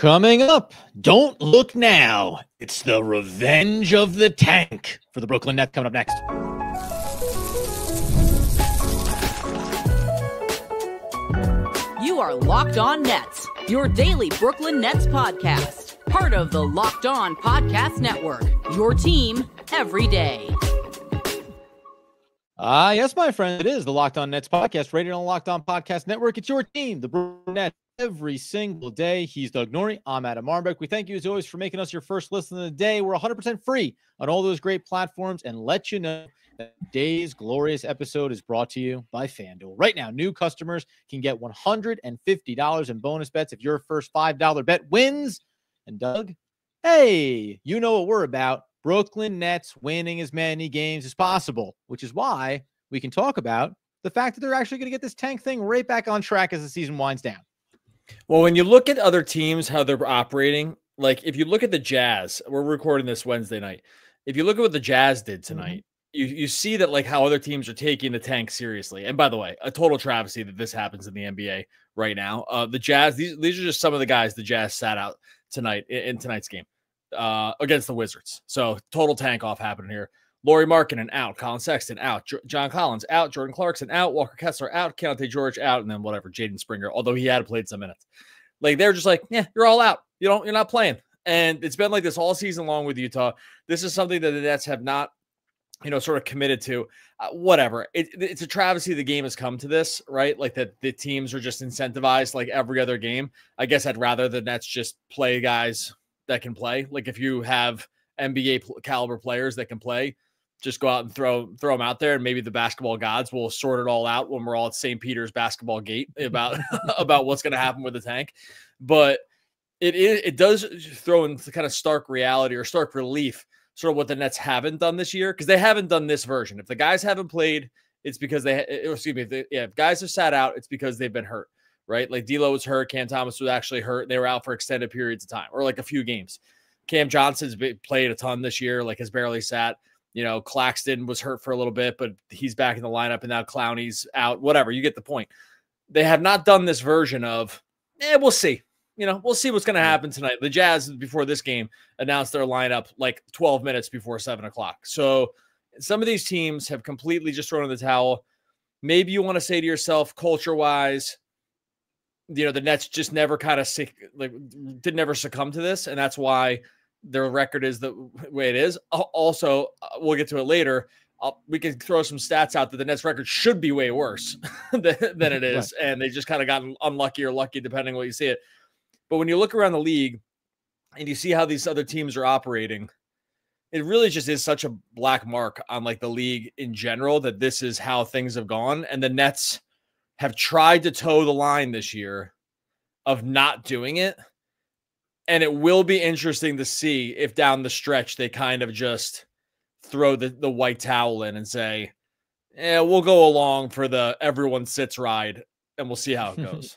Coming up, don't look now. It's the revenge of the tank for the Brooklyn Nets coming up next. You are Locked On Nets, your daily Brooklyn Nets podcast. Part of the Locked On Podcast Network, your team every day. Yes, my friend, it is the Locked On Nets podcast, rated on the Locked On Podcast Network. It's your team, the Brooklyn Nets, every single day. He's Doug Norrie. I'm Adam Armbeck. We thank you, as always, for making us your first listen of the day. We're 100% free on all those great platforms, and let you know that today's glorious episode is brought to you by FanDuel. Right now, new customers can get $150 in bonus bets if your first $5 bet wins. And Doug, hey, you know what we're about. Brooklyn Nets winning as many games as possible, which is why we can talk about the fact that they're actually going to get this tank thing right back on track as the season winds down. Well, when you look at other teams, how they're operating, like if you look at the Jazz, we're recording this Wednesday night. If you look at what the Jazz did tonight, you see that like how other teams are taking the tank seriously. And by the way, a total travesty that this happens in the NBA right now. The Jazz, these are just some of the guys the Jazz sat out tonight in tonight's game against the Wizards. So total tank off happening here. Lauri Markkanen out, Colin Sexton out, John Collins out, Jordan Clarkson out, Walker Kessler out, Keontae George out, and then whatever, Jaden Springer, although he had played some minutes. Like they're just like, yeah, you're all out. You're not playing. And it's been like this all season long with Utah. This is something that the Nets have not, sort of committed to. Whatever. It's a travesty the game has come to this, right? Like that the teams are just incentivized like every other game. I guess I'd rather the Nets just play guys that can play. Like if you have NBA caliber players that can play, just go out and throw them out there, and maybe the basketball gods will sort it all out when we're all at St. Peter's basketball gate about about what's going to happen with the tank. But it does throw into kind of stark reality or stark relief, sort of what the Nets haven't done this year, because they haven't done this version. If the guys haven't played, it's because if guys have sat out, it's because they've been hurt, right? Like D'Lo was hurt, Cam Thomas was actually hurt. They were out for extended periods of time, or like a few games. Cam Johnson's played a ton this year, like has barely sat. Claxton was hurt for a little bit, but he's back in the lineup, and now Clowney's out. Whatever, you get the point. They have not done this version of, we'll see. We'll see what's going to happen tonight. The Jazz, before this game, announced their lineup like 12 minutes before 7 o'clock. So some of these teams have completely just thrown in the towel. Maybe you want to say to yourself, culture-wise, the Nets just never did never succumb to this, and that's why their record is the way it is. Also, we'll get to it later. We can throw some stats out that the Nets record should be way worse than it is, right. And they just kind of gotten unlucky or lucky, depending on what you see it. But when you look around the league and you see how these other teams are operating, it really just is such a black mark on like the league in general that this is how things have gone. And the Nets have tried to toe the line this year of not doing it. And it will be interesting to see if down the stretch they kind of just throw the white towel in and say, we'll go along for the everyone sits ride, and we'll see how it goes.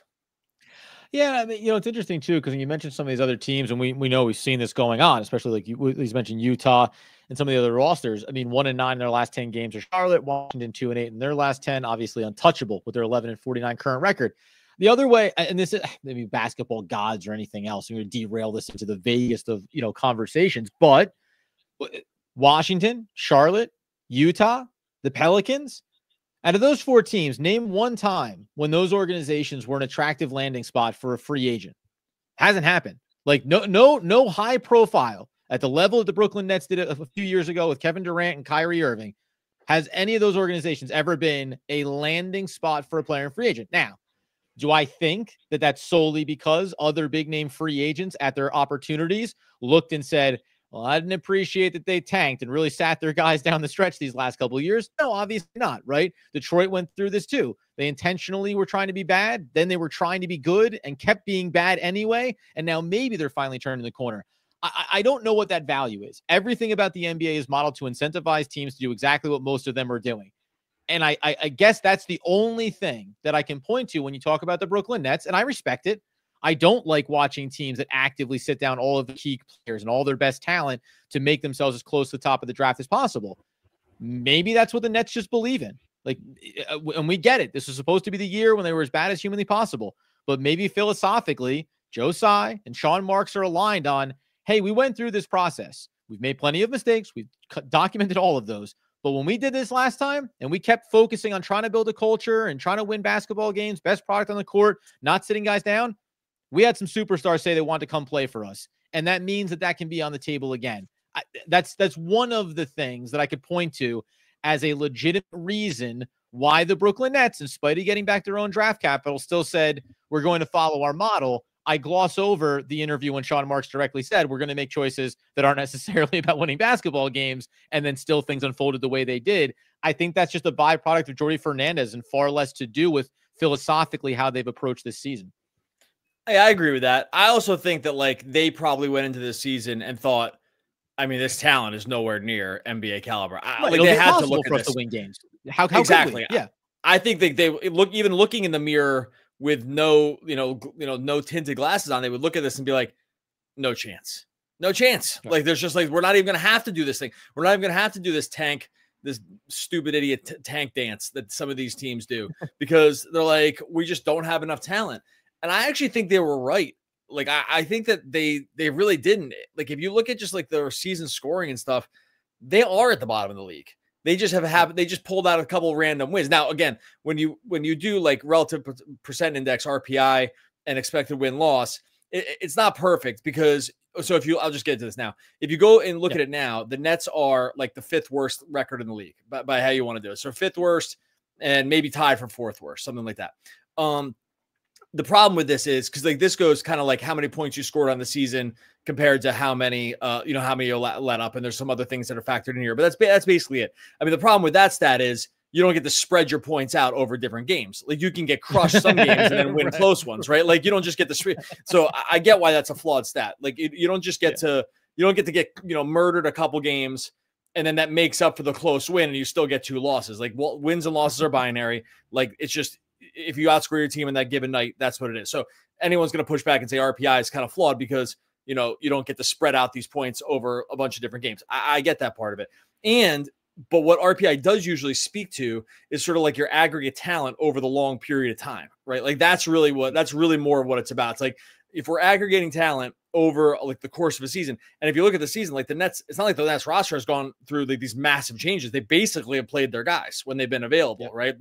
Yeah, I mean, it's interesting, too, because when you mentioned some of these other teams, and we know we've seen this going on, especially like you mentioned Utah and some of the other rosters. I mean, 1-9 in their last 10 games are Charlotte, Washington 2-8 in their last 10, obviously untouchable with their 11-49 current record. The other way, and this is maybe basketball gods or anything else, I'm going to derail this into the vaguest of conversations, but Washington, Charlotte, Utah, the Pelicans, out of those four teams, name one time when those organizations were an attractive landing spot for a free agent. Hasn't happened. Like no high profile at the level that the Brooklyn Nets did a few years ago with Kevin Durant and Kyrie Irving. Has any of those organizations ever been a landing spot for a player and free agent? Now, do I think that that's solely because other big name free agents at their opportunities looked and said, well, I didn't appreciate that they tanked and really sat their guys down the stretch these last couple of years? No, obviously not, right? Detroit went through this too. They intentionally were trying to be bad. Then they were trying to be good and kept being bad anyway. And now maybe they're finally turning the corner. I don't know what that value is. Everything about the NBA is modeled to incentivize teams to do exactly what most of them are doing. And I guess that's the only thing that I can point to when you talk about the Brooklyn Nets, and I respect it. I don't like watching teams that actively sit down all of the key players and all their best talent to make themselves as close to the top of the draft as possible. Maybe that's what the Nets just believe in. Like, and we get it. This is supposed to be the year when they were as bad as humanly possible. But maybe philosophically, Joe Tsai and Sean Marks are aligned on, hey, we went through this process. We've made plenty of mistakes. We've documented all of those. But when we did this last time and we kept focusing on trying to build a culture and trying to win basketball games, best product on the court, not sitting guys down, we had some superstars say they want to come play for us. And that means that can be on the table again. That's one of the things that I could point to as a legitimate reason why the Brooklyn Nets, in spite of getting back their own draft capital, still said, we're going to follow our model. I gloss over the interview when Sean Marks directly said, we're going to make choices that aren't necessarily about winning basketball games, and then still things unfolded the way they did. I think that's just a byproduct of Jordi Fernandez and far less to do with philosophically how they've approached this season. Hey, I agree with that. I also think that they probably went into this season and thought, I mean, this talent is nowhere near NBA caliber. They had to look for at us this. to win games. How Exactly. Yeah. I think they looking in the mirror with no tinted glasses on, they would look at this and be like, no chance. Right. Like, there's just we're not even going to have to do this thing. We're not even going to have to do this stupid idiot tank dance that some of these teams do because they're like, we just don't have enough talent. And I actually think they were right. I think that they really didn't. If you look at just their season scoring and stuff, they are at the bottom of the league. They just they just pulled out a couple of random wins. Now, again, when you do relative percent index, RPI, and expected win loss, it's not perfect because I'll just get to this now. If you go and look at it now, the Nets are the fifth worst record in the league by how you want to do it. So fifth worst and maybe tied for fourth worst, something like that. The problem with this is because this goes kind of how many points you scored on the season compared to how many how many you let up, and there's some other things that are factored in here. But that's basically it. I mean, the problem with that stat is you don't get to spread your points out over different games. You can get crushed some games and then win close ones, right? You don't just get the spread. So I get why that's a flawed stat. You don't just get to get murdered a couple games and then that makes up for the close win and you still get two losses. Wins and losses are binary. It's just, if you outscore your team in that given night, that's what it is. So anyone's going to push back and say RPI is kind of flawed because, you don't get to spread out these points over a bunch of different games. I get that part of it. But what RPI does usually speak to is sort of your aggregate talent over the long period of time, right? That's really more of what it's about. It's if we're aggregating talent over the course of a season, and if you look at the season, the Nets, it's not the Nets roster has gone through these massive changes. They basically have played their guys when they've been available, right?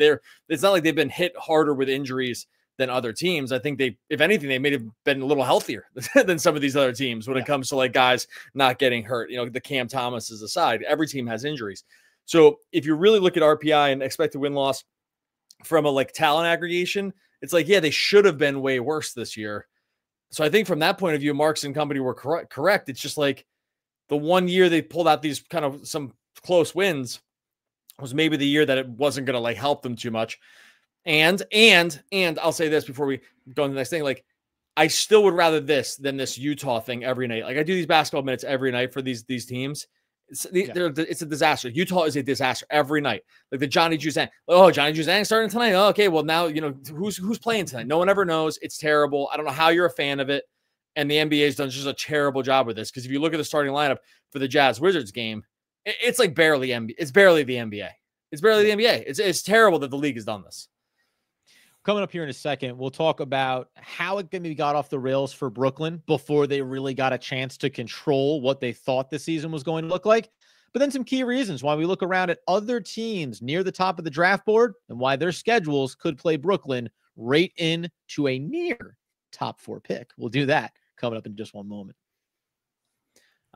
It's not like they've been hit harder with injuries than other teams. I think if anything, they may have been a little healthier than some of these other teams when it comes to guys not getting hurt. The Cam Thomases aside, every team has injuries. So if you really look at RPI and expected win-loss from a talent aggregation, it's they should have been way worse this year. So I think from that point of view, Marks and company were correct. It's just the 1 year they pulled out these kind of some close wins was maybe the year that it wasn't going to help them too much. And I'll say this before we go on to the next thing, I still would rather this than this Utah thing every night. I do these basketball minutes every night for these teams. It's a disaster. Utah is a disaster every night. The Johnny Juzang. Oh, Johnny Juzang starting tonight. Oh, okay. Well, now who's playing tonight. No one ever knows. It's terrible. I don't know how you're a fan of it. And the NBA has done just a terrible job with this because if you look at the starting lineup for the Jazz Wizards game, it's barely NBA. It's barely the NBA. It's barely the NBA. It's terrible that the league has done this. Coming up here in a second, we'll talk about how it maybe got off the rails for Brooklyn before they really got a chance to control what they thought the season was going to look like. But then some key reasons why we look around at other teams near the top of the draft board and why their schedules could play Brooklyn right into a near top 4 pick. We'll do that coming up in just one moment.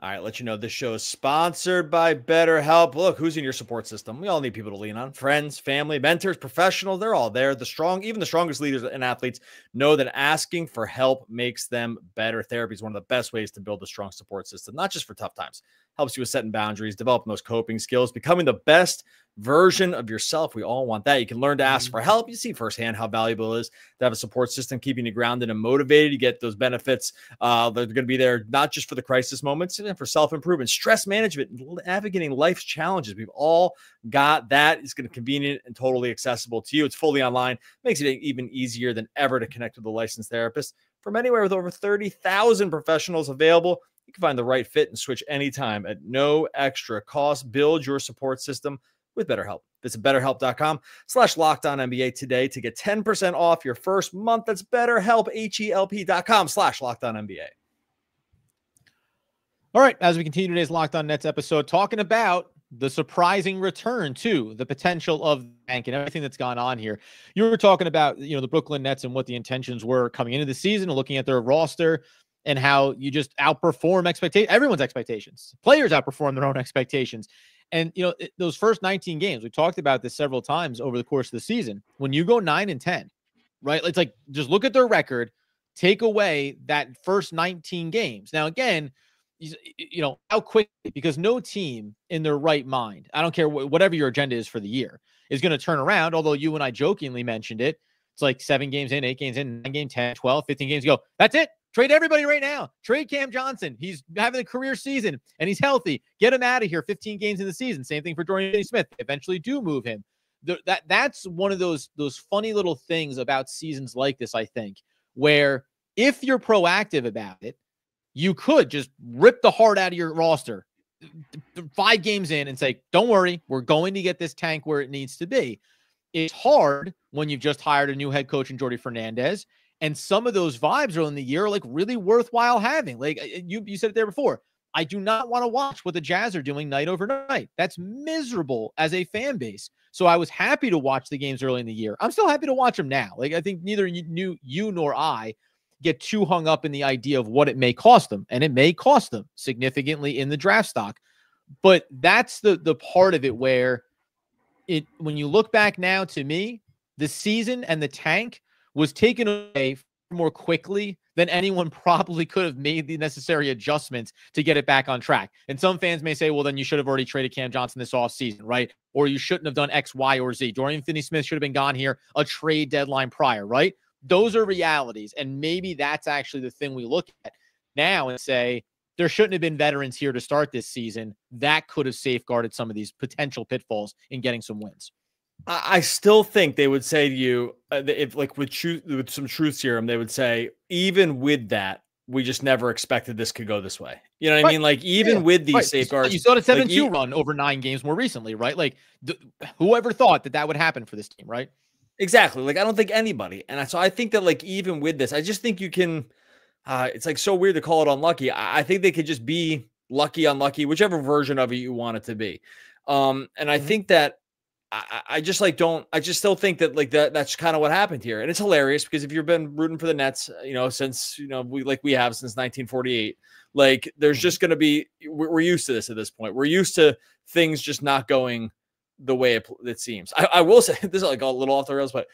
All right, let you know this show is sponsored by BetterHelp. Look, who's in your support system? We all need people to lean on. Friends, family, mentors, professionals, they're all there. Even the strongest leaders and athletes know that asking for help makes them better. Therapy is one of the best ways to build a strong support system, not just for tough times. Helps you with setting boundaries, developing those coping skills, becoming the best version of yourself. We all want that. You can learn to ask for help. You see firsthand how valuable it is to have a support system keeping you grounded and motivated. You get those benefits. They're going to be there not just for the crisis moments, and for self-improvement, stress management, navigating life's challenges. We've all got that. It's going to be convenient and totally accessible to you. It's fully online. Makes it even easier than ever to connect with a licensed therapist from anywhere. With over 30,000 professionals available, you can find the right fit and switch anytime at no extra cost. Build your support system with BetterHelp. Visit BetterHelp.com/LockedOnNBA today to get 10% off your first month. That's BetterHelp, HELP.com/LockedOnNBA. All right, as we continue today's Locked On Nets episode, talking about the surprising return to the potential of the bank and everything that's gone on here. You were talking about, the Brooklyn Nets and what the intentions were coming into the season, looking at their roster and how you just outperform everyone's expectations. Players outperform their own expectations. And, those first 19 games, we talked about this several times over the course of the season. When you go 9-10, right? It's like, just look at their record, take away that first 19 games. Now, again, how quickly, because no team in their right mind, I don't care whatever your agenda is for the year, is going to turn around. Although you and I jokingly mentioned it. It's like 7 games in, 8 games in, 9 games, 10, 12, 15 games go. That's it. Trade everybody right now. Trade Cam Johnson. He's having a career season and he's healthy. Get him out of here 15 games in the season. Same thing for Dorian Finney-Smith. Eventually do move him. That's one of those funny little things about seasons like this, I think, where if you're proactive about it, you could just rip the heart out of your roster 5 games in and say, don't worry, we're going to get this tank where it needs to be. It's hard when you've just hired a new head coach in Jordi Fernandez, and some of those vibes early in the year are like really worthwhile having. Like you said it there before. I do not want to watch what the Jazz are doing night over night. That's miserable as a fan base. So I was happy to watch the games early in the year. I'm still happy to watch them now. Like I think neither you nor I get too hung up in the idea of what it may cost them, and it may cost them significantly in the draft stock. But that's the part of it where when you look back now, to me, the season and the tank was taken away more quickly than anyone probably could have made the necessary adjustments to get it back on track. And some fans may say, well, then you should have already traded Cam Johnson this offseason, right? Or you shouldn't have done X, Y, or Z. Dorian Finney-Smith should have been gone here a trade deadline prior, right? Those are realities. And maybe that's actually the thing we look at now and say, there shouldn't have been veterans here to start this season. That could have safeguarded some of these potential pitfalls in getting some wins. I still think they would say to you, if like with some truth serum, they would say, even with that, we just never expected this could go this way. You know what I mean? Like even with these safeguards, you saw the 7-2 run over 9 games more recently, right? Like whoever thought that would happen for this team, right? Exactly. Like I don't think anybody. And so I think that like even with this, I just think you can. It's like so weird to call it unlucky. I think they could just be lucky, unlucky, whichever version of it you want it to be. And I think that. I just still think that like that's kind of what happened here. And it's hilarious because if you've been rooting for the Nets, since, we have since 1948, like there's just going to be, we're used to this at this point. We're used to things just not going the way it seems. I will say this is like a little off the rails, but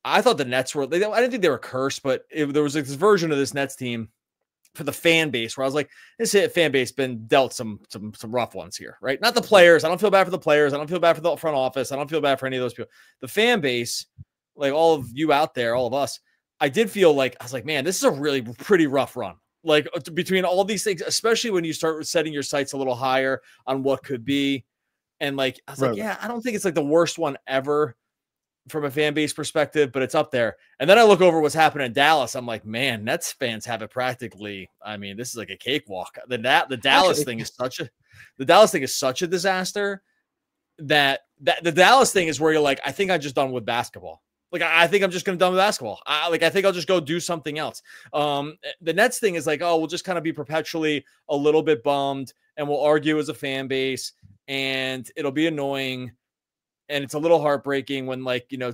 I thought the Nets I didn't think they were cursed, but there was like this version of this Nets team for the fan base where I was like, this fan base been dealt some rough ones here, right? Not the players. I don't feel bad for the players. I don't feel bad for the front office. I don't feel bad for any of those people. The fan base, like all of you out there, all of us, I did feel like, I was like, man, this is a really pretty rough run. Like between all these things, especially when you start setting your sights a little higher on what could be. And like, I was like, yeah, I don't think it's like the worst one ever from a fan base perspective, but it's up there. And then I look over what's happening in Dallas. I'm like, man, Nets fans have it practically. I mean, this is like a cakewalk. The Dallas thing is such a disaster that the Dallas thing is where you're like, I think I'm just done with basketball. Like, I think I'm just going to done with basketball. I think I'll just go do something else. The Nets thing is like, oh, we'll just kind of be perpetually a little bit bummed and we'll argue as a fan base and it'll be annoying. And it's a little heartbreaking when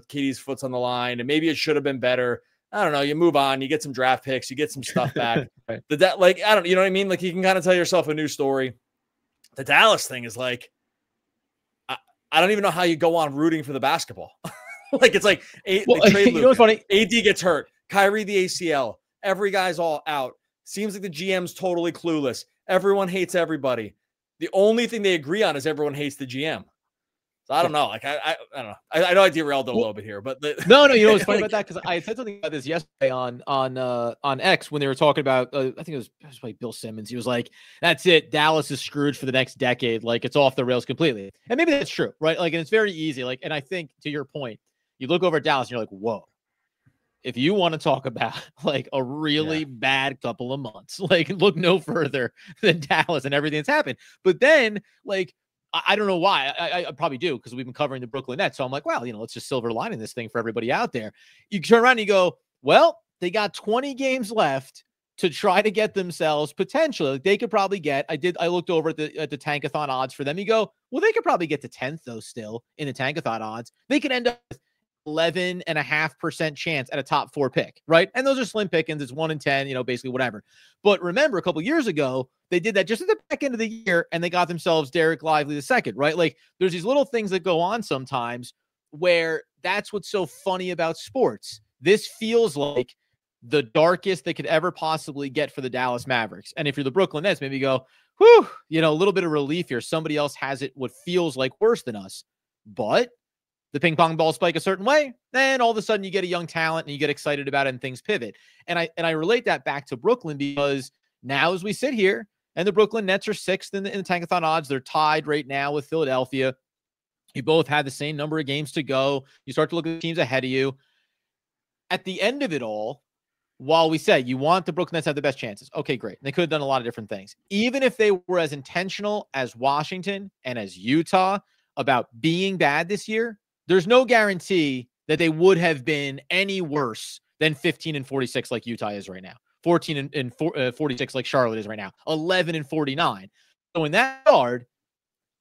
Katie's foot's on the line and maybe it should have been better. I don't know. You move on, you get some draft picks, you get some stuff back. Right. You know what I mean? Like you can kind of tell yourself a new story. The Dallas thing is like, I don't even know how you go on rooting for the basketball. Like it's like, trade what's funny? AD gets hurt. Kyrie, the ACL, every guy's all out. Seems like the GM's totally clueless. Everyone hates everybody. The only thing they agree on is everyone hates the GM. So I don't know. Like I don't know. I know I derailed a little bit here, but no. You know what's funny about that? Because I said something about this yesterday on X when they were talking about. I think it was like Bill Simmons. He was like, "That's it. Dallas is screwed for the next decade. Like it's off the rails completely." And maybe that's true, right? Like, and it's very easy. Like, and I think to your point, you look over at Dallas and you're like, "Whoa." If you want to talk about like a really bad couple of months, like look no further than Dallas and everything that's happened. But then like. I don't know why. I probably do, because we've been covering the Brooklyn Nets. So I'm like, well, let's just silver lining this thing for everybody out there. You turn around and you go, well, they got 20 games left to try to get themselves potentially. They could probably get, I looked over at the Tankathon odds for them. You go, well, they could probably get to 10th though still in the Tankathon odds. They could end up with 11.5% chance at a top 4 pick, right? And those are slim pickings. It's 1 in 10, basically whatever. But remember, a couple years ago, they did that just at the back end of the year, and they got themselves Derek Lively II, right? Like, there's these little things that go on sometimes where that's what's so funny about sports. This feels like the darkest they could ever possibly get for the Dallas Mavericks. And if you're the Brooklyn Nets, maybe you go, whew, a little bit of relief here. Somebody else has it what feels like worse than us. But the ping pong ball spike a certain way, then all of a sudden you get a young talent and you get excited about it and things pivot. And I relate that back to Brooklyn, because now as we sit here and the Brooklyn Nets are 6th in the Tankathon odds, they're tied right now with Philadelphia. You both had the same number of games to go. You start to look at the teams ahead of you. At the end of it all, while we say you want the Brooklyn Nets to have the best chances, okay, great. They could have done a lot of different things. Even if they were as intentional as Washington and as Utah about being bad this year, there's no guarantee that they would have been any worse than 15-46 like Utah is right now, 14-46 like Charlotte is right now, 11-49. So in that regard,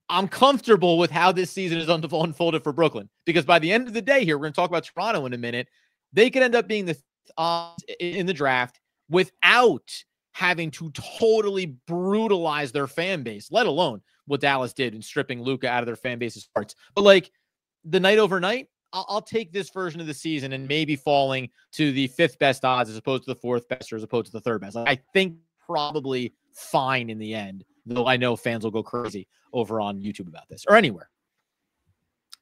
I'm comfortable with how this season is unfolded for Brooklyn, because by the end of the day here, we're going to talk about Toronto in a minute. They could end up being the in the draft without having to totally brutalize their fan base, let alone what Dallas did in stripping Luka out of their fan base's hearts. But like the night overnight, I'll take this version of the season and maybe falling to the 5th best odds as opposed to the 4th best or as opposed to the 3rd best. I think probably fine in the end, though I know fans will go crazy over on YouTube about this or anywhere.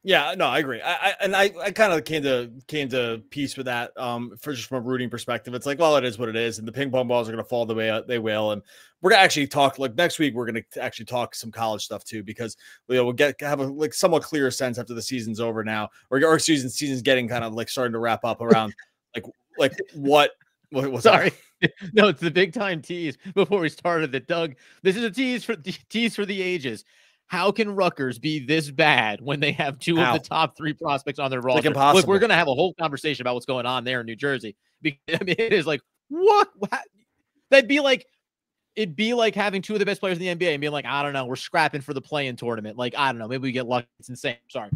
Yeah, no, I agree. I kind of came to peace with that. For just from a rooting perspective, it's like, well, it is what it is, and the ping pong balls are going to fall the way they will. And we're gonna actually talk like next week. We're going to actually talk some college stuff too, because we'll have a somewhat clearer sense after the season's over now, or season's getting kind of like starting to wrap up around like what's sorry. No, it's the big time tease before we started that, Doug. This is a tease for the ages. How can Rutgers be this bad when they have 2 of the top 3 prospects on their roster? Like impossible. Look, we're going to have a whole conversation about what's going on there in New Jersey. It is like, what? It'd be like having 2 of the best players in the NBA and being like, I don't know, we're scrapping for the play-in tournament. Like, I don't know, maybe we get lucky. It's insane. Sorry.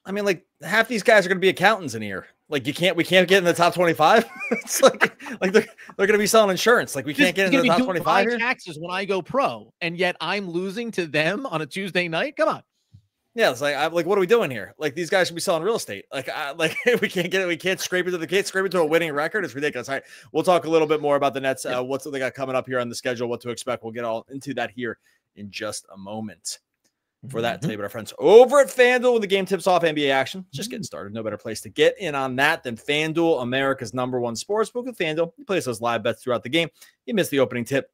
I mean, like half these guys are going to be accountants in here. Like we can't get in the top 25. It's like they're going to be selling insurance. Like we can't get in the top 25 here. Taxes when I go pro, and yet I'm losing to them on a Tuesday night. Come on. Yeah, it's like what are we doing here? Like these guys should be selling real estate. Like we can't get it. We can't scrape into a winning record. It's ridiculous. All right, we'll talk a little bit more about the Nets. What's they got coming up here on the schedule, what to expect. We'll get all into that here in just a moment. For that, tell you about our friends over at FanDuel when the game tips off NBA action. Just getting started. No better place to get in on that than FanDuel, America's #1 sportsbook. With FanDuel, you place those live bets throughout the game. You miss the opening tip,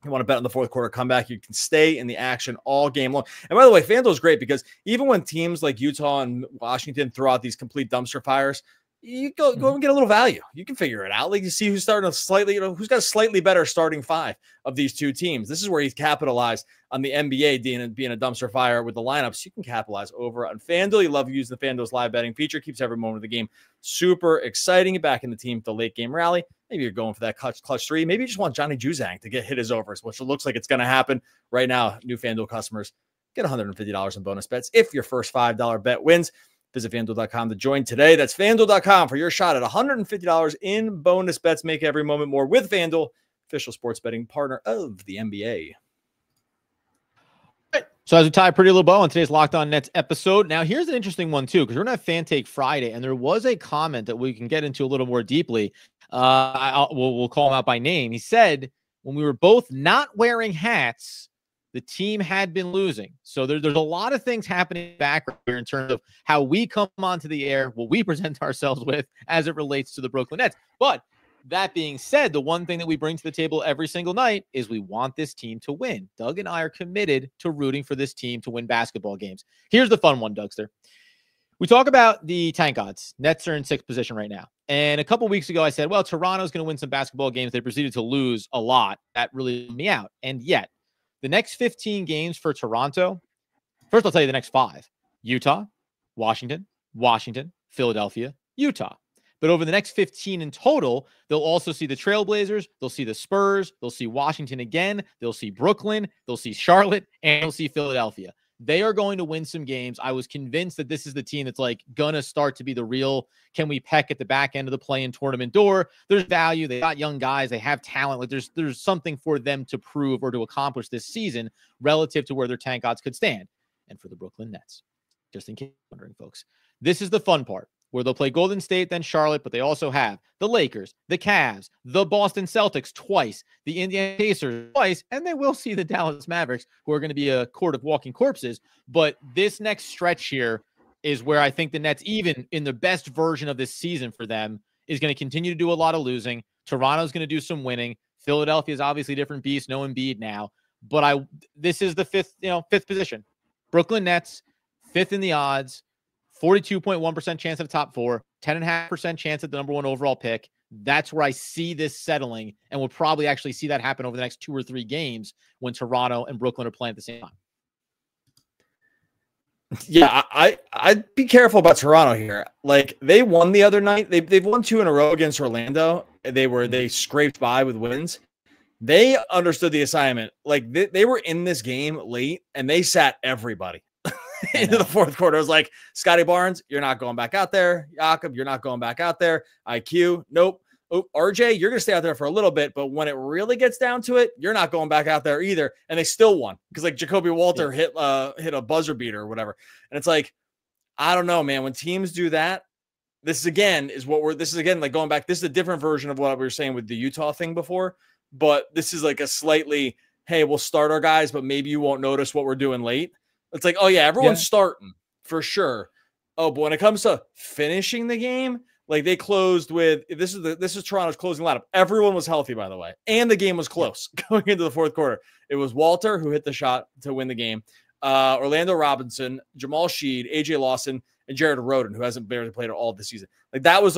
you want to bet on the 4th quarter comeback, you can stay in the action all game long. And by the way, FanDuel is great because even when teams like Utah and Washington throw out these complete dumpster fires, you go and get a little value. You can figure it out. Like you see who's starting a slightly, who's got a slightly better starting 5 of these 2 teams. This is where he's capitalized on the NBA being a dumpster fire with the lineups. You can capitalize over on FanDuel. You love using the FanDuel's live betting feature. Keeps every moment of the game super exciting. You're back in the team for the late game rally. Maybe you're going for that clutch 3. Maybe you just want Johnny Juzang to hit his overs, which looks like it's going to happen right now. New FanDuel customers get $150 in bonus bets if your first $5 bet wins. Visit FanDuel.com to join today. That's FanDuel.com for your shot at $150 in bonus bets. Make every moment more with FanDuel, official sports betting partner of the NBA. So as we tie a pretty little bow on today's Locked On Nets episode, now here's an interesting one too, because we're going to have Fan Take Friday, and there was a comment that we can get into a little more deeply. We'll call him out by name. He said, when we were both not wearing hats, the team had been losing. So there's a lot of things happening back here in terms of how we come onto the air, what we present ourselves with as it relates to the Brooklyn Nets. But that being said, the one thing that we bring to the table every single night is we want this team to win. Doug and I are committed to rooting for this team to win basketball games. Here's the fun one, Dougster. We talk about the tank odds. Nets are in 6th position right now. And a couple weeks ago, I said, well, Toronto's going to win some basketball games. They proceeded to lose a lot. That really blew me out. And yet, the next 15 games for Toronto, First, I'll tell you the next 5: Utah, Washington, Philadelphia, Utah. But over the next 15 in total, they'll also see the Trailblazers, they'll see the Spurs, they'll see Washington again, they'll see Brooklyn, they'll see Charlotte, and they'll see Philadelphia. They are going to win some games. I was convinced that this is the team that's like going to start to be the real, can we peck at the back end of the play-in tournament door? There's value. They got young guys. They have talent. Like there's something for them to prove or to accomplish this season relative to where their tank odds could stand. And for the Brooklyn Nets, just in case you're wondering, folks, this is the fun part, where they'll play Golden State, then Charlotte, but they also have the Lakers, the Cavs, the Boston Celtics twice, the Indiana Pacers twice, and they will see the Dallas Mavericks, who are going to be a court of walking corpses. But this next stretch here is where I think the Nets, even in the best version of this season for them, is going to continue to do a lot of losing. Toronto's going to do some winning. Philadelphia is obviously a different beast, no Embiid now. But this is the fifth position. Brooklyn Nets, 5th in the odds. 42.1% chance at the top 4, 10.5% chance at the number 1 overall pick. That's where I see this settling, and we'll probably actually see that happen over the next 2 or 3 games when Toronto and Brooklyn are playing at the same time. Yeah, I'd be careful about Toronto here. Like, they won the other night. They've won 2 in a row against Orlando. They scraped by with wins. They understood the assignment. Like, they were in this game late, and they sat everybody into the fourth quarter. It was like, Scotty Barnes, you're not going back out there. Jakob, you're not going back out there. IQ, nope. Oh, RJ, you're going to stay out there for a little bit, but when it really gets down to it, you're not going back out there either. And they still won because like Jacoby Walter hit a buzzer beater or whatever. And it's like, I don't know, man. When teams do that, this is again like going back. This is a different version of what we were saying with the Utah thing before, but this is like a slightly, hey, we'll start our guys, but maybe you won't notice what we're doing late. It's like, oh yeah, everyone's starting for sure. Oh, but when it comes to finishing the game, like they closed with this is Toronto's closing lineup. Everyone was healthy, by the way, and the game was close going into the fourth quarter. It was Walter who hit the shot to win the game. Orlando Robinson, Jamal Sheed, AJ Lawson, and Jared Rhoden, who hasn't barely played at all this season. Like that was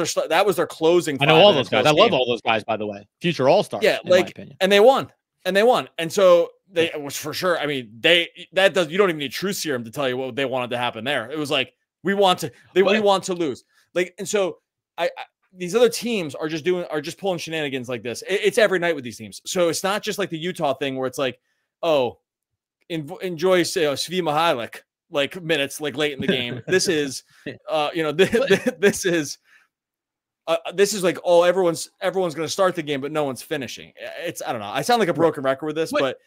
their closing. I know all those guys. I love all those guys, by the way. Future All-Stars. Yeah, in my opinion. And they won. And so it was for sure. I mean, you don't even need truth serum to tell you what they wanted to happen there. It was like we want to lose. Like, and so these other teams are just pulling shenanigans like this. It's every night with these teams. So it's not just like the Utah thing where it's like, oh, enjoy Svi Mihajlovic like minutes like late in the game. This is this is like, oh, everyone's going to start the game, but no one's finishing. I don't know. I sound like a broken record with this, but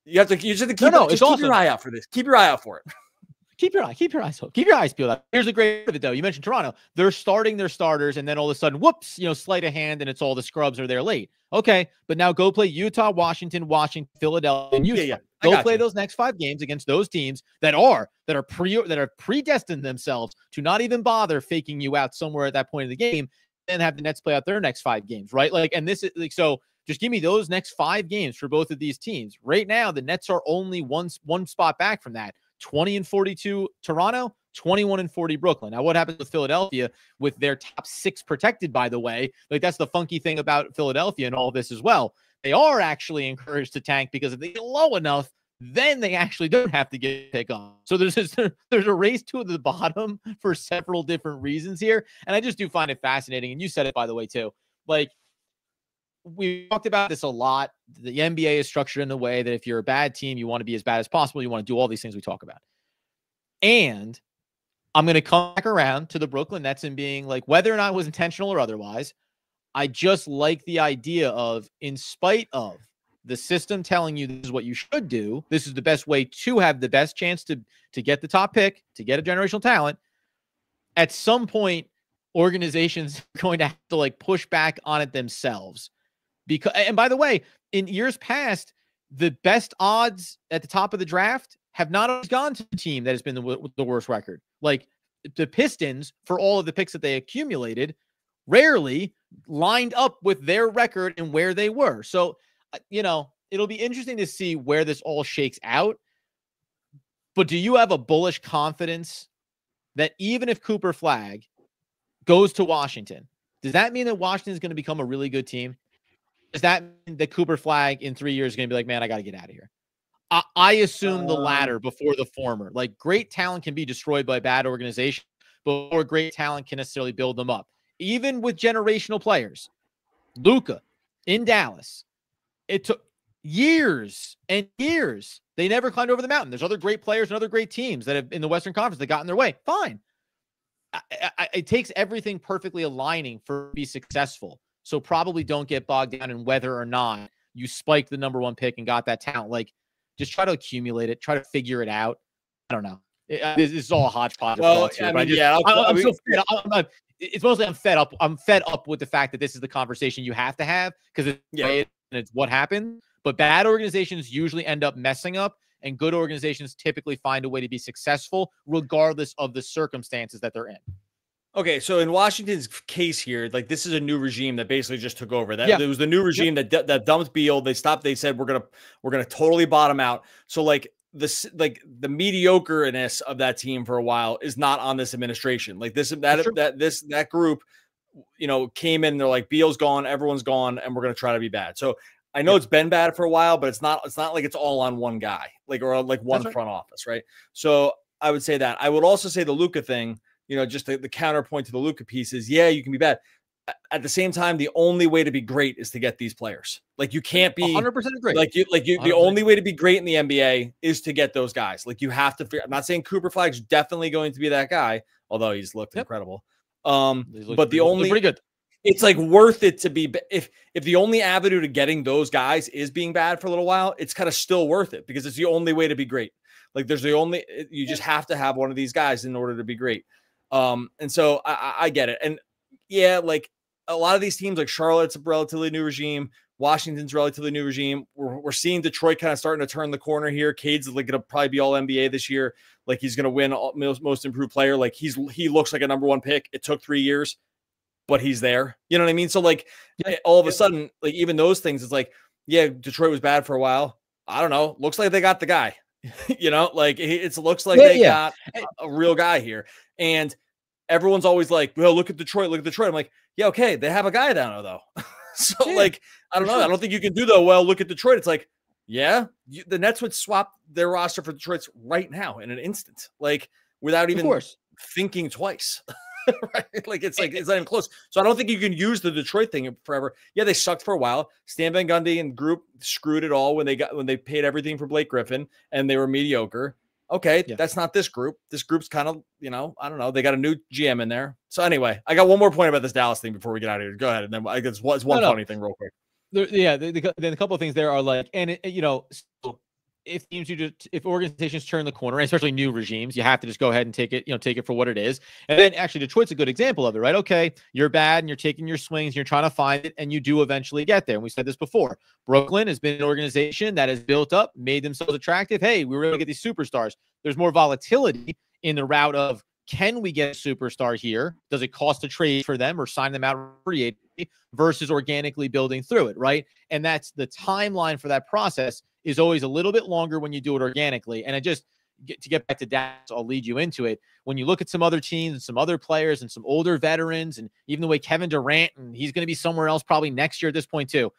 you just have to keep your eye out for this. Keep your eye out for it. Keep your eyes peeled out. Here's a great of it, though. You mentioned Toronto. They're starting their starters, and then all of a sudden, whoops, sleight of hand, and it's all the scrubs are there late. Okay, but now go play Utah, Washington, Philadelphia, and Houston. Go play those next 5 games against those teams that are predestined themselves to not even bother faking you out somewhere at that point of the game, and have the Nets play out their next 5 games, right? Like, and this is like, so just give me those next 5 games for both of these teams. Right now, the Nets are only one spot back from that. 20-42 Toronto, 21-40 Brooklyn. Now, what happens with Philadelphia with their top 6 protected, by the way? Like, that's the funky thing about Philadelphia and all this as well. They are actually encouraged to tank because if they get low enough, then they actually don't have to get a pick on. So there's a race to the bottom for several different reasons here. And I just do find it fascinating. And you said it, by the way, too. Like, we talked about this a lot. The NBA is structured in a way that if you're a bad team, you want to be as bad as possible. You want to do all these things we talk about. And I'm going to come back around to the Brooklyn Nets and being like, whether or not it was intentional or otherwise, I just like the idea of, in spite of the system telling you this is what you should do, this is the best way to have the best chance to get the top pick, to get a generational talent. At some point, organizations are going to have to like push back on it themselves. Because, and by the way, in years past, the best odds at the top of the draft have not always gone to the team that has been the worst record. Like the Pistons, for all of the picks that they accumulated, rarely lined up with their record and where they were. So, it'll be interesting to see where this all shakes out. But do you have a bullish confidence that even if Cooper Flagg goes to Washington, does that mean that Washington is going to become a really good team? Does that mean that Cooper Flagg in 3 years is going to be like, man, I got to get out of here? I assume the latter before the former. Like, great talent can be destroyed by bad organization before great talent can necessarily build them up. Even with generational players, Luka in Dallas, it took years and years. They never climbed over the mountain. There's other great players and other great teams that have in the Western Conference that got in their way. Fine. It takes everything perfectly aligning for to be successful. So probably don't get bogged down in whether or not you spiked the number 1 pick and got that talent. Like, just try to accumulate it. Try to figure it out. I don't know. This is all a hodgepodge of thoughts here. I'm so fed up. It's mostly I'm fed up. I'm fed up with the fact that this is the conversation you have to have because it's what happened. But bad organizations usually end up messing up, and good organizations typically find a way to be successful regardless of the circumstances that they're in. Okay, so in Washington's case here, like, this is a new regime that basically just took over. There was the new regime that dumped Beal. They stopped. They said we're gonna totally bottom out. So like the mediocreness of that team for a while is not on this administration. Like that group, came in. They're like, Beal's gone, everyone's gone, and we're gonna try to be bad. So I know it's been bad for a while, but it's not like it's all on one guy, or one front office, right? So I would say that. I would also say the Luka thing. Just the counterpoint to the Luka piece is, you can be bad. At the same time, the only way to be great is to get these players. Like, you can't be 100% great. The only way to be great in the NBA is to get those guys. Like, you have to I'm not saying Cooper Flag's definitely going to be that guy, although he's looked incredible. But the only pretty good. It's like worth it to be, if the only avenue to getting those guys is being bad for a little while, it's kind of still worth it because it's the only way to be great. Like, you just have to have one of these guys in order to be great. And so I get it. And like a lot of these teams, like Charlotte's a relatively new regime. Washington's relatively new regime. We're seeing Detroit kind of starting to turn the corner here. Cade's like going to probably be all NBA this year. Like, he's going to win most improved player. Like, he looks like a number 1 pick. It took 3 years, but he's there. You know what I mean? So like all of a sudden, like, even those things, it's like, Detroit was bad for a while. I don't know. Looks like they got the guy, like it looks like they got a real guy here. And everyone's always like, well, look at Detroit. I'm like, okay. They have a guy down there though. So like, I don't know. I don't think you can do that. Well, look at Detroit. It's like, the Nets would swap their roster for Detroit's right now in an instant, like, without even thinking twice. Right? Like, it's not even close. So I don't think you can use the Detroit thing forever. Yeah, they sucked for a while. Stan Van Gundy and group screwed it all when they paid everything for Blake Griffin and they were mediocre. Okay, that's not this group. This group's kind of, I don't know. They got a new GM in there. So anyway, I got one more point about this Dallas thing before we get out of here. Go ahead, and then I guess it's one funny thing real quick. Then a couple of things there are like, and so if organizations turn the corner, and especially new regimes, you have to just go ahead and take it for what it is. And then actually Detroit's a good example of it, right? Okay, you're bad and you're taking your swings, you're trying to find it, and you do eventually get there. And we said this before. Brooklyn has been an organization that has built up, made themselves attractive. Hey, we were able to get these superstars. There's more volatility in the route of, can we get a superstar here? Does it cost a trade for them or sign them out free agency versus organically building through it, right? And that's the timeline for that process is always a little bit longer when you do it organically. And to get back to Dallas, I'll lead you into it. When you look at some other teams and some other players and some older veterans, and even the way Kevin Durant, and he's going to be somewhere else probably next year at this point too.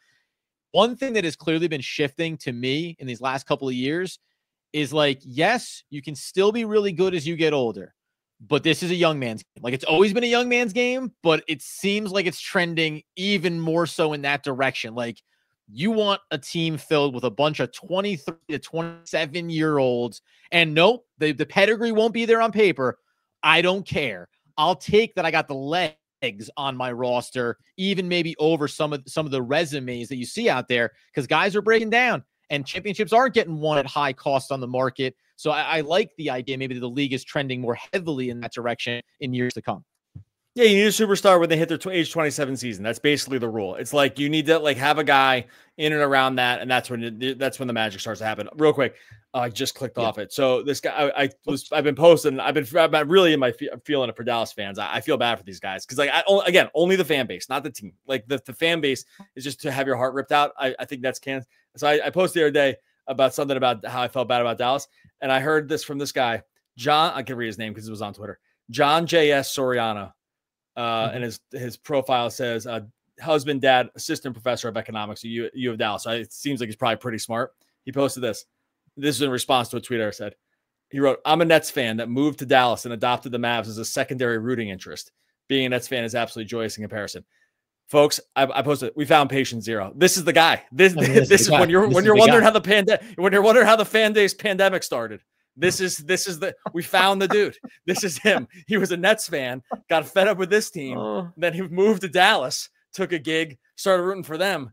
One thing that has clearly been shifting to me in these last couple of years is like, yes, you can still be really good as you get older, but this is a young man's game. Like, it's always been a young man's game, but it seems like it's trending even more so in that direction. Like, you want a team filled with a bunch of 23 to 27-year-olds, and nope, the pedigree won't be there on paper. I don't care. I'll take that I got the legs on my roster, even maybe over some of the resumes that you see out there, because guys are breaking down, and championships aren't getting won at high cost on the market. So I like the idea maybe that the league is trending more heavily in that direction in years to come. Yeah, you need a superstar when they hit their age 27 season. That's basically the rule. It's like you need to like have a guy in and around that, and that's when the magic starts to happen. Real quick, I just clicked off it. So this guy, I've been posting. I'm really in my feeling it for Dallas fans. I feel bad for these guys because again, only the fan base, not the team. Like the fan base is just to have your heart ripped out. I think that's can. So I posted the other day about something about how I felt bad about Dallas, and I heard this from this guy, John. I can read his name because it was on Twitter. John J.S. Soriano. And his profile says husband, dad, assistant professor of economics at U of Dallas. So it seems like he's probably pretty smart. He posted this. This is in response to a tweet I said. He wrote, I'm a Nets fan that moved to Dallas and adopted the Mavs as a secondary rooting interest. Being a Nets fan is absolutely joyous in comparison. Folks, I posted, we found patient zero. This is the guy. This is when you're wondering how the fan base pandemic started. We found the dude. This is him. He was a Nets fan, got fed up with this team. Then he moved to Dallas, took a gig, started rooting for them.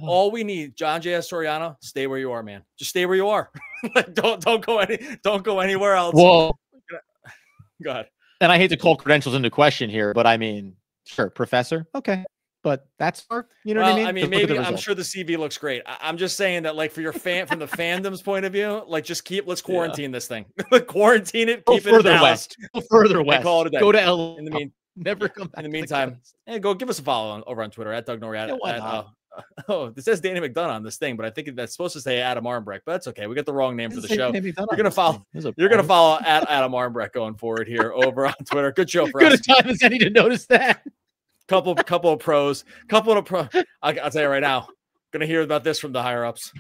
All we need, John J.S. Soriano, stay where you are, man. Just stay where you are. don't go anywhere else. Well, go ahead. And I hate to call credentials into question here, but I mean, sure, professor, okay, but that's for you know what I mean. I mean, maybe I'm sure the CV looks great. I'm just saying that, like, for your from the fandom's point of view, like, just let's quarantine this thing. Quarantine it. Go keep further it west. Go further west. Call it a day. Go to L. In the mean, never come back. In the meantime, hey, go give us a follow over on Twitter at Doug Norrie. This says Danny McDonough on this thing, but I think that's supposed to say Adam Armbrecht, but that's okay. We got the wrong name for the show. You're gonna follow at Adam Armbrecht going forward here over on Twitter. Good show for us. Good time as any to notice that. Couple of pros. I'll tell you right now. Gonna hear about this from the higher ups.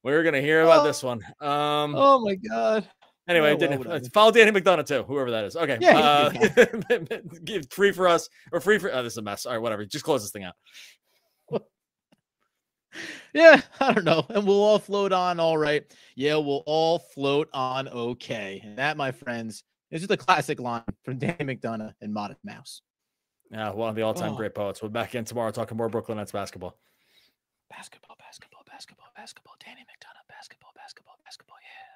We're gonna hear about this one. Oh my god. Anyway, follow Danny McDonough too, whoever that is. Okay. Yeah, give free for us or free for this is a mess. All right, whatever. Just close this thing out. Yeah, I don't know. And we'll all float on all right. Yeah, we'll all float on okay. And that, my friends, is just a classic line from Danny McDonough and Modest Mouse. Yeah, one of the all-time great poets. We'll be back in tomorrow talking more Brooklyn Nets basketball. Basketball. Danny McDonough, basketball. Yeah.